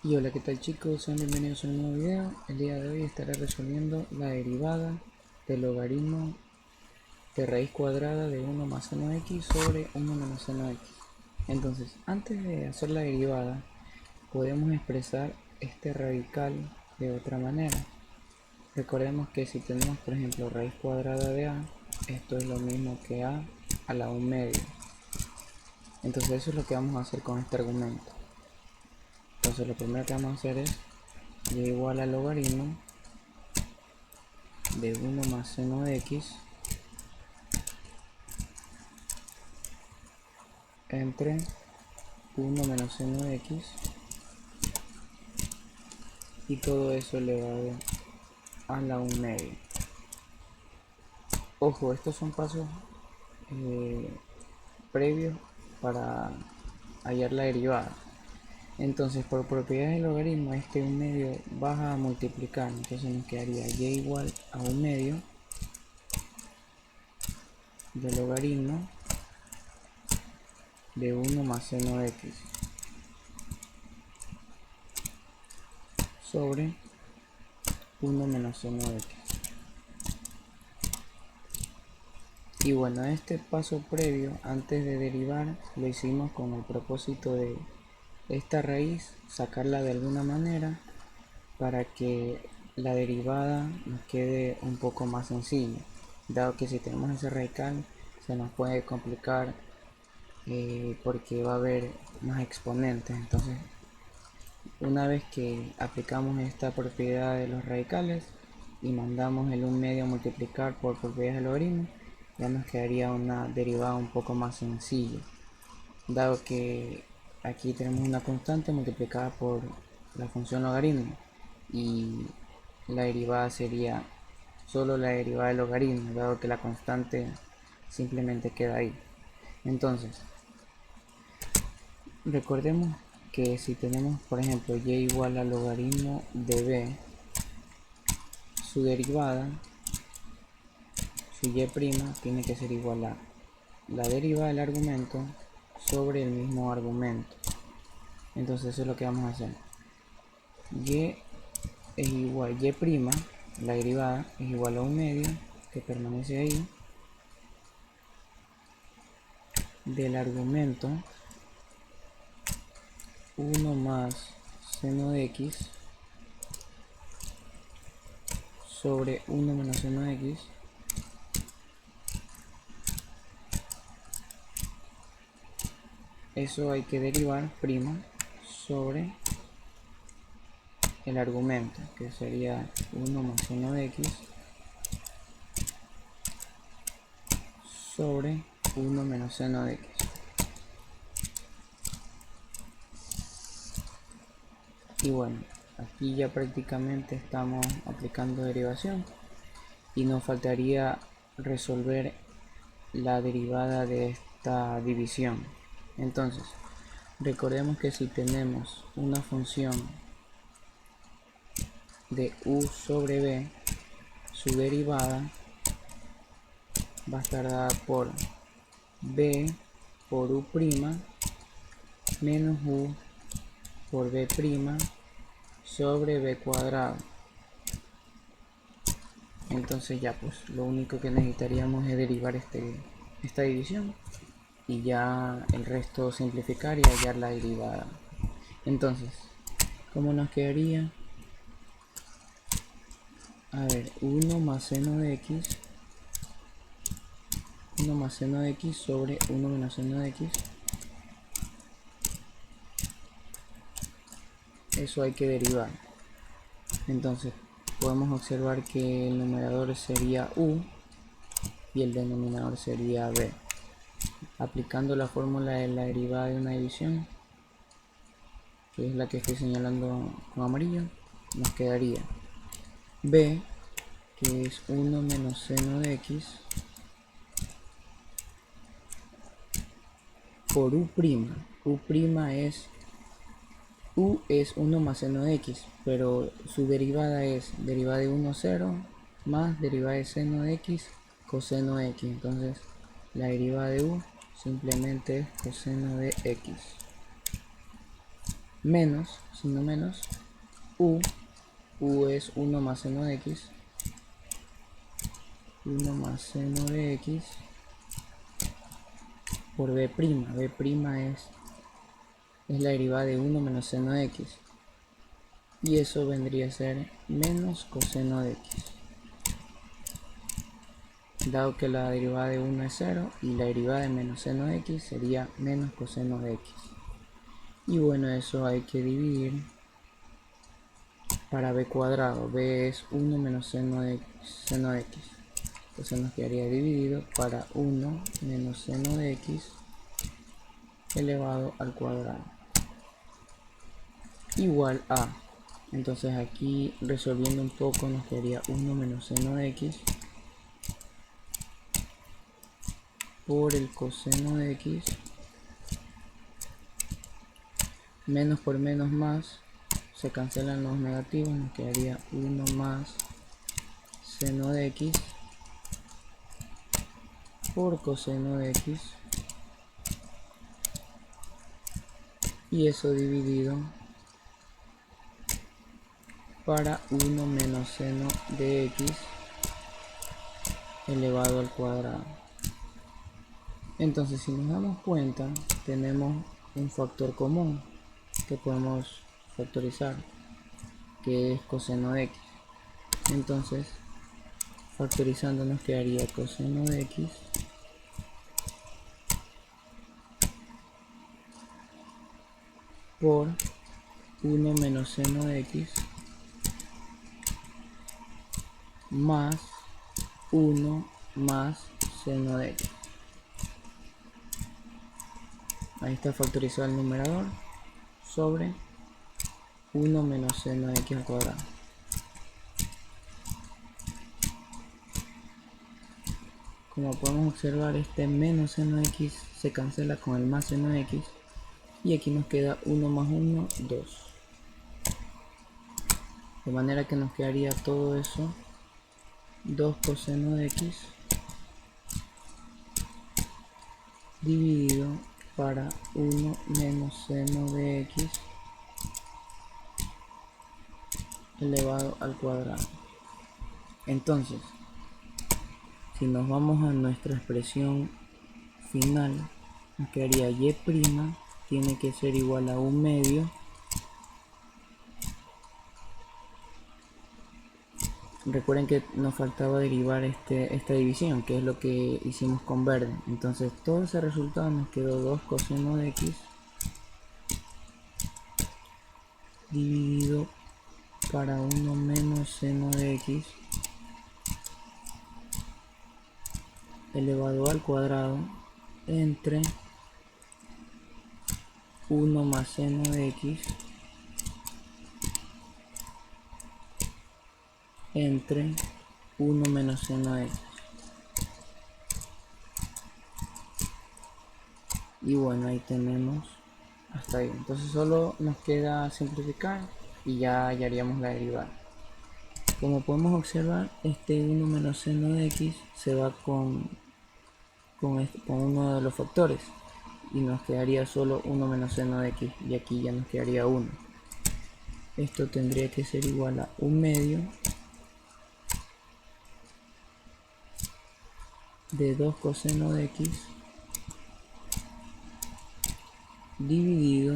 Y hola, ¿qué tal chicos? Sean bienvenidos a un nuevo video. El día de hoy estaré resolviendo la derivada del logaritmo de raíz cuadrada de 1 más seno x sobre 1 menos seno x. Entonces, antes de hacer la derivada, podemos expresar este radical de otra manera. Recordemos que si tenemos, por ejemplo, raíz cuadrada de a, esto es lo mismo que a la 1 medio. Entonces eso es lo que vamos a hacer con este argumento. Entonces lo primero que vamos a hacer es y igual al logaritmo de 1 más seno de x entre 1 menos seno de x, y todo eso elevado a la 1 medio. Ojo, estos son pasos previos para hallar la derivada. Entonces, por propiedades del logaritmo, este 1 medio baja a multiplicar, entonces nos quedaría y igual a 1 medio del logaritmo de 1 más seno de x sobre 1 menos seno de x. Y bueno, este paso previo antes de derivar lo hicimos con el propósito de esta raíz sacarla de alguna manera para que la derivada nos quede un poco más sencilla, dado que si tenemos ese radical se nos puede complicar porque va a haber más exponentes. Entonces, una vez que aplicamos esta propiedad de los radicales y mandamos el 1 medio a multiplicar por propiedades del logaritmo, ya nos quedaría una derivada un poco más sencilla, dado que aquí tenemos una constante multiplicada por la función logaritmo y la derivada sería solo la derivada del logaritmo, dado que la constante simplemente queda ahí. Entonces, recordemos que si tenemos, por ejemplo, y igual al logaritmo de b, su derivada, su y' tiene que ser igual a la derivada del argumento sobre el mismo argumento. Entonces eso es lo que vamos a hacer. Y es igual, y', la derivada es igual a 1 medio, que permanece ahí, del argumento 1 más seno de x sobre 1 menos seno de x, eso hay que derivar prima sobre el argumento, que sería 1 más seno de x sobre 1 menos seno de x. Y bueno, aquí ya prácticamente estamos aplicando derivación y nos faltaría resolver la derivada de esta división. Entonces, recordemos que si tenemos una función de u sobre b, su derivada va a estar dada por b por u' menos u por b' sobre b cuadrado. Entonces ya pues lo único que necesitaríamos es derivar esta división y ya el resto simplificar y hallar la derivada. Entonces, ¿cómo nos quedaría? A ver, 1 más seno de x, 1 más seno de x sobre 1 menos seno de x. Eso hay que derivar. Entonces, podemos observar que el numerador sería u y el denominador sería b. Aplicando la fórmula de la derivada de una división, que es la que estoy señalando con amarillo, nos quedaría b, que es 1 menos seno de x, por u'. U es 1 más seno de x, pero su derivada es derivada de 1, 0, más derivada de seno de x, coseno de x. Entonces, la derivada de u simplemente es coseno de x. menos, signo menos, u es 1 más seno de x, 1 más seno de x por b'. B' es la derivada de 1 menos seno de x. Y eso vendría a ser menos coseno de x. Dado que la derivada de 1 es 0 y la derivada de menos seno de x sería menos coseno de x. Y bueno, eso hay que dividir para b cuadrado. B es 1 menos seno de x. Entonces nos quedaría dividido para 1 menos seno de x elevado al cuadrado igual a. Entonces aquí resolviendo un poco nos quedaría 1 menos seno de x por el coseno de x, menos por menos más, se cancelan los negativos, nos quedaría 1 más seno de x por coseno de x, y eso dividido para 1 menos seno de x elevado al cuadrado. Entonces, si nos damos cuenta, tenemos un factor común que podemos factorizar, que es coseno de x. Entonces, factorizando nos quedaría coseno de x por 1 menos seno de x más 1 más seno de x. Ahí está factorizado el numerador sobre 1 menos seno de x al cuadrado. Como podemos observar, este menos seno de x se cancela con el más seno de x y aquí nos queda 1 más 1, 2. De manera que nos quedaría todo eso 2 coseno de x dividido para 1 menos seno de x elevado al cuadrado. Entonces, si nos vamos a nuestra expresión final, nos quedaría y' tiene que ser igual a 1 medio recuerden que nos faltaba derivar esta división, que es lo que hicimos con verde. Entonces todo ese resultado nos quedó 2 coseno de x dividido para 1 menos seno de x elevado al cuadrado entre 1 más seno de x entre 1 menos seno de x. Y bueno, ahí tenemos hasta ahí. Entonces solo nos queda simplificar y ya hallaríamos la derivada. Como podemos observar, este 1 menos seno de x se va con uno de los factores y nos quedaría solo 1 menos seno de x, y aquí ya nos quedaría 1. Esto tendría que ser igual a 1 medio de 2 coseno de x dividido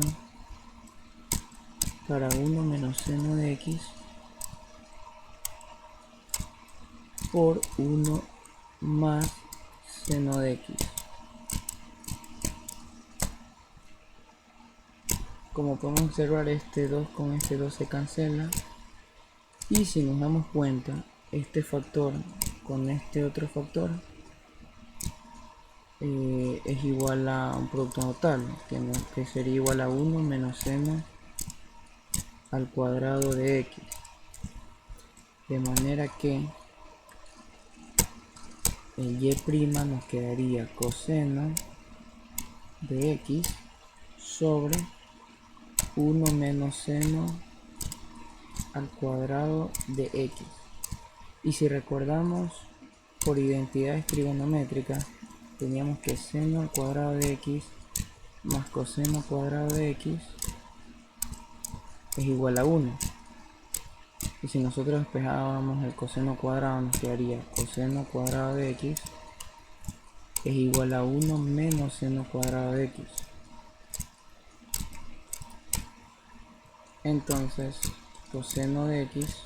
para 1 menos seno de x por 1 más seno de x. Como podemos observar, este 2 con este 2 se cancela, y si nos damos cuenta, este factor con este otro factor es igual a un producto notable, que sería igual a 1 menos seno al cuadrado de x, de manera que el y' nos quedaría coseno de x sobre 1 menos seno al cuadrado de x. Y si recordamos, por identidades trigonométricas teníamos que seno al cuadrado de x más coseno al cuadrado de x es igual a 1. Y si nosotros despejábamos el coseno cuadrado, nos quedaría coseno cuadrado de x es igual a 1 menos seno cuadrado de x. Entonces, coseno de x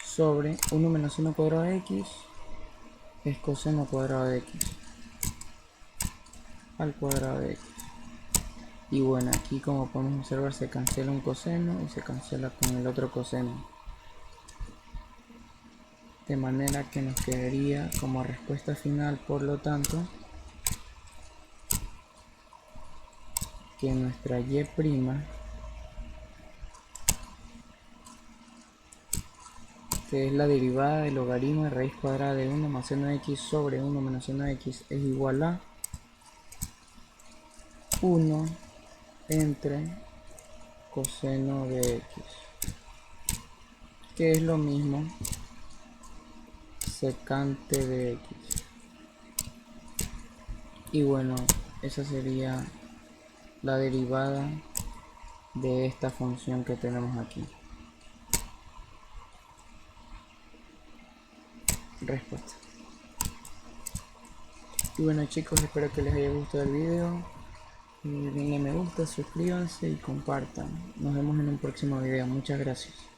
sobre 1 menos seno cuadrado de x es coseno cuadrado de x al cuadrado de x. Y bueno, aquí como podemos observar se cancela un coseno y se cancela con el otro coseno. De manera que nos quedaría como respuesta final, por lo tanto, que nuestra y', que es la derivada del logaritmo de raíz cuadrada de 1 más seno de x sobre 1 menos seno de x, es igual a 1 entre coseno de x, que es lo mismo secante de x. Y bueno, esa sería la derivada de esta función que tenemos aquí. Respuesta. Y bueno chicos, espero que les haya gustado el video. Denle me gusta, suscríbanse y compartan. Nos vemos en un próximo video. Muchas gracias.